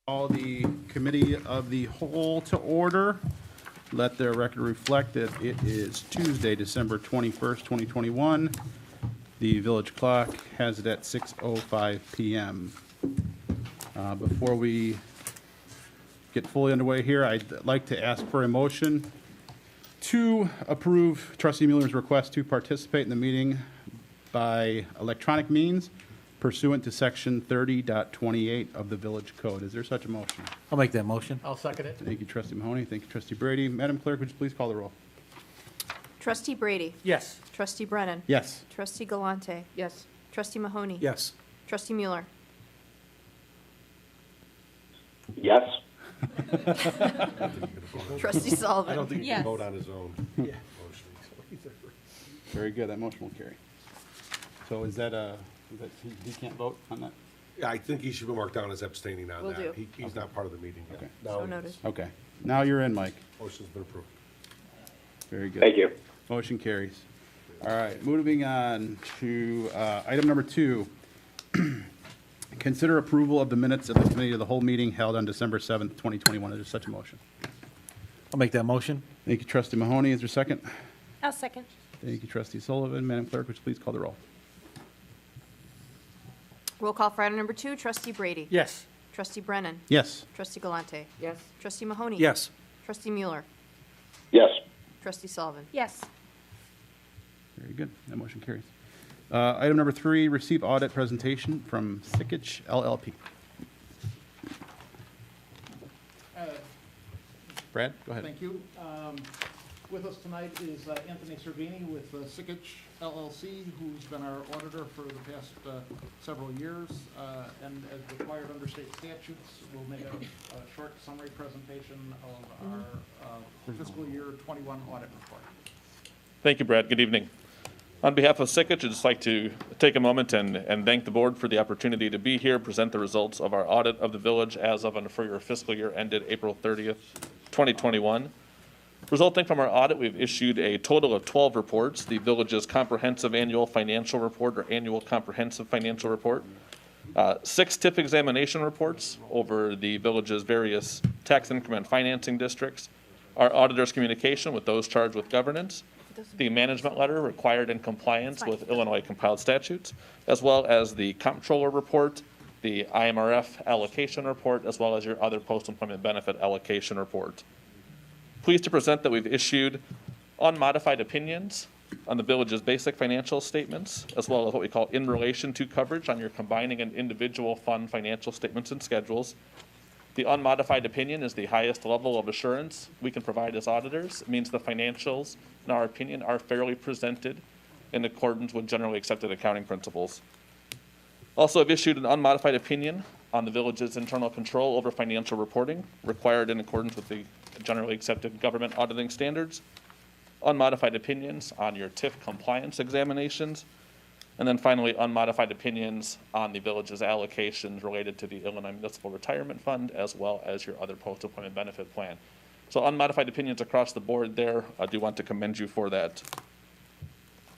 Call the committee of the whole to order. Let the record reflect that it is Tuesday, December 21st, 2021. The village clock has it at 6:05 p.m. Before we get fully underway here, I'd like to ask for a motion to approve Trustee Mueller's request to participate in the meeting by electronic means pursuant to Section 30.28 of the Village Code. Is there such a motion? I'll make that motion. I'll second it. Thank you, Trustee Mahoney. Thank you, Trustee Brady. Madam Clerk, would you please call the roll? Trustee Brady. Yes. Trustee Brennan. Yes. Trustee Galante. Yes. Trustee Mahoney. Yes. Trustee Mueller. Yes. Trustee I Sullivan. don't think he Yes. can vote on his own motion. Very good. That motion will carry. So is that he can't vote on that? Yeah, I think he should be marked down as abstaining on Will that. do. He's not part of the meeting yet. Okay. Now So he noted. is. Okay. Now you're in, Mike. Motion's been approved. Very good. Thank you. Motion carries. All right, moving on to item number 2. Consider approval of the minutes of the committee of the whole meeting held on December 7th, 2021. Is there such a motion? I'll make that motion. Thank you, Trustee Mahoney. Is there a second? I'll second. Thank you, Trustee Sullivan. Madam Clerk, would you please call the roll? Roll call for item number 2, Trustee Brady. Yes. Trustee Brennan. Yes. Trustee Galante. Yes. Trustee Mahoney. Yes. Trustee Mueller. Yes. Trustee Sullivan. Yes. Very good. That motion carries. Item number 3, receive audit presentation from Sikich LLP. Brad, go ahead. Thank you. With us tonight is Anthony Cervini with Sikich LLC, who's been our auditor for the past several years. And as required under state statutes, we'll make a short summary presentation of our fiscal year 21 audit report. Thank you, Brad. Good evening. On behalf of Sikich, I'd just like to take a moment and thank the board for the opportunity to be here, present the results of our audit of the village as of and for your fiscal year ended April 30th, 2021. Resulting from our audit, we've issued a total of 12 reports: the village's comprehensive annual financial report or annual comprehensive financial report, 6 TIF examination reports over the village's various tax increment financing districts, our auditor's communication with those charged with governance, the management letter required in compliance with Illinois compiled statutes, as well as the comptroller report, the IMRF allocation report, as well as your other post-employment benefit allocation report. Pleased to present that we've issued unmodified opinions on the village's basic financial statements, as well as what we call in relation to coverage on your combining and individual fund financial statements and schedules. The unmodified opinion is the highest level of assurance we can provide as auditors. It means the financials, in our opinion, are fairly presented in accordance with generally accepted accounting principles. Also, I've issued an unmodified opinion on the village's internal control over financial reporting, required in accordance with the generally accepted government auditing standards. Unmodified opinions on your TIF compliance examinations. And then finally, unmodified opinions on the village's allocations related to the Illinois Municipal Retirement Fund, as well as your other post-employment benefit plan. So unmodified opinions across the board there. I do want to commend you for that.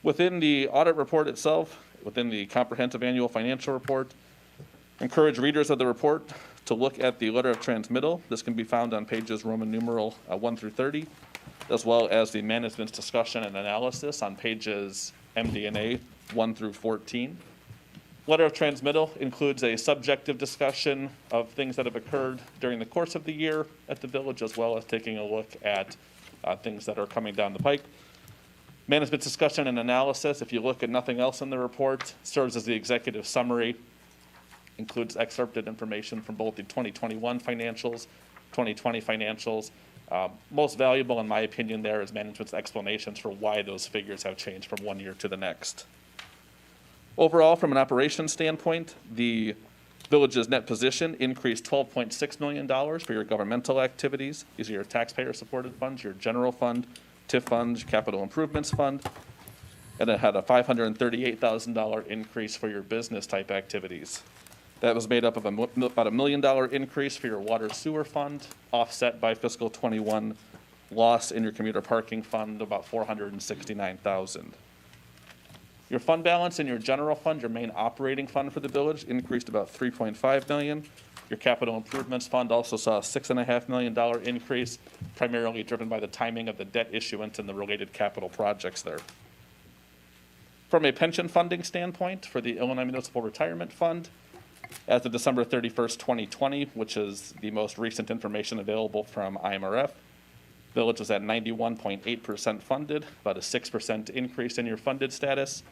Within the audit report itself, within the comprehensive annual financial report, encourage readers of the report to look at the letter of transmittal. This can be found on pages Roman numeral 1 through 30, as well as the management's discussion and analysis on pages MD&A 1 through 14. Letter of transmittal includes a subjective discussion of things that have occurred during the course of the year at the village, as well as taking a look at things that are coming down the pike. Management's discussion and analysis, if you look at nothing else in the report, serves as the executive summary, includes excerpted information from both the 2021 financials, 2020 financials. Most valuable, in my opinion, there is management's explanations for why those figures have changed from one year to the next. Overall, from an operations standpoint, the village's net position increased $12.6 million for your governmental activities. These are your taxpayer-supported funds, your general fund, TIF funds, capital improvements fund. And it had a $538,000 increase for your business-type activities. That was made up of about $1 million increase for your water sewer fund, offset by fiscal 21 loss in your commuter parking fund, about $469,000. Your fund balance in your general fund, your main operating fund for the village, increased about $3.5 million. Your capital improvements fund also saw a $6.5 million increase, primarily driven by the timing of the debt issuance and the related capital projects there. From a pension funding standpoint, for the Illinois Municipal Retirement Fund, as of December 31st, 2020, which is the most recent information available from IMRF, Village was at 91.8% funded, about a 6% increase in your funded status.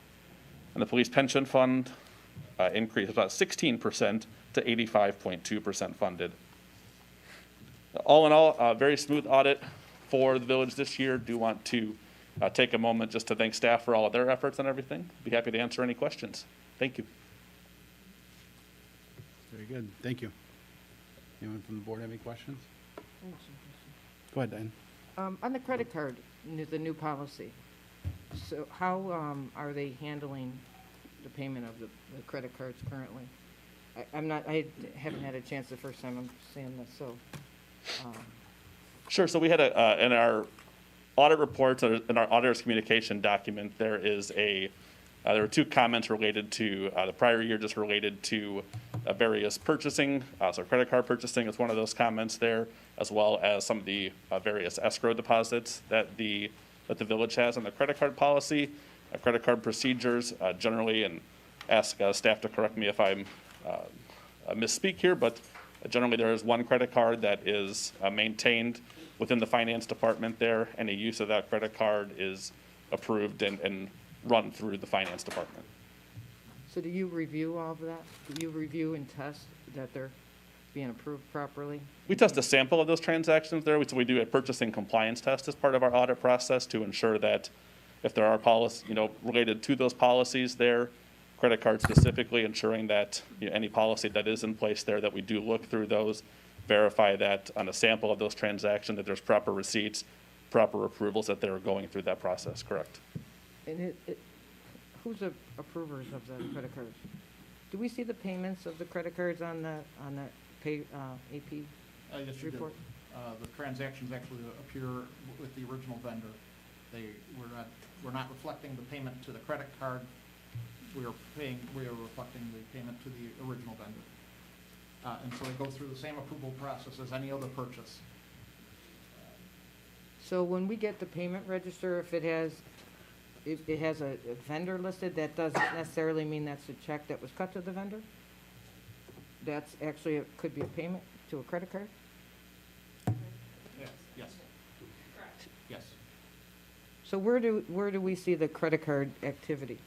And the police pension fund increased about 16% to 85.2% funded. All in all, a very smooth audit for the village this year. Do want to take a moment just to thank staff for all of their efforts and everything. Be happy to answer any questions. Thank you. Very good, thank you. Anyone from the board have any questions? Go ahead, Diane. On the credit card, the new policy, so how are they handling the payment of the credit cards currently? I haven't had a chance the first time I'm seeing this, so. Sure. So we had in our audit reports, in our auditor's communication document, there were two comments related to the prior year, just related to various purchasing. So credit card purchasing is one of those comments there, as well as some of the various escrow deposits that the village has on the credit card policy, credit card procedures generally, and ask staff to correct me if I misspeak here, but generally there is one credit card that is maintained within the finance department there. Any use of that credit card is approved and run through the finance department. So do you review all of that? Do you review and test that they're being approved properly? We test a sample of those transactions there. So we do a purchasing compliance test as part of our audit process to ensure that if there are policies, related to those policies there, credit cards specifically, ensuring that any policy that is in place there, that we do look through those, verify that on a sample of those transactions that there's proper receipts, proper approvals, that they're going through that process, correct? And who's the approvers of the credit cards? Do we see the payments of the credit cards on the AP Yes, you do. report? The transactions actually appear with the original vendor. We're not reflecting the payment to the credit card. We are reflecting the payment to the original vendor. And so they go through the same approval process as any other purchase. So when we get the payment register, if it has a vendor listed, that doesn't necessarily mean that's a check that was cut to the vendor? That's actually, it could be a payment to a credit card? Yes. Yes. So where do we see the credit card activity?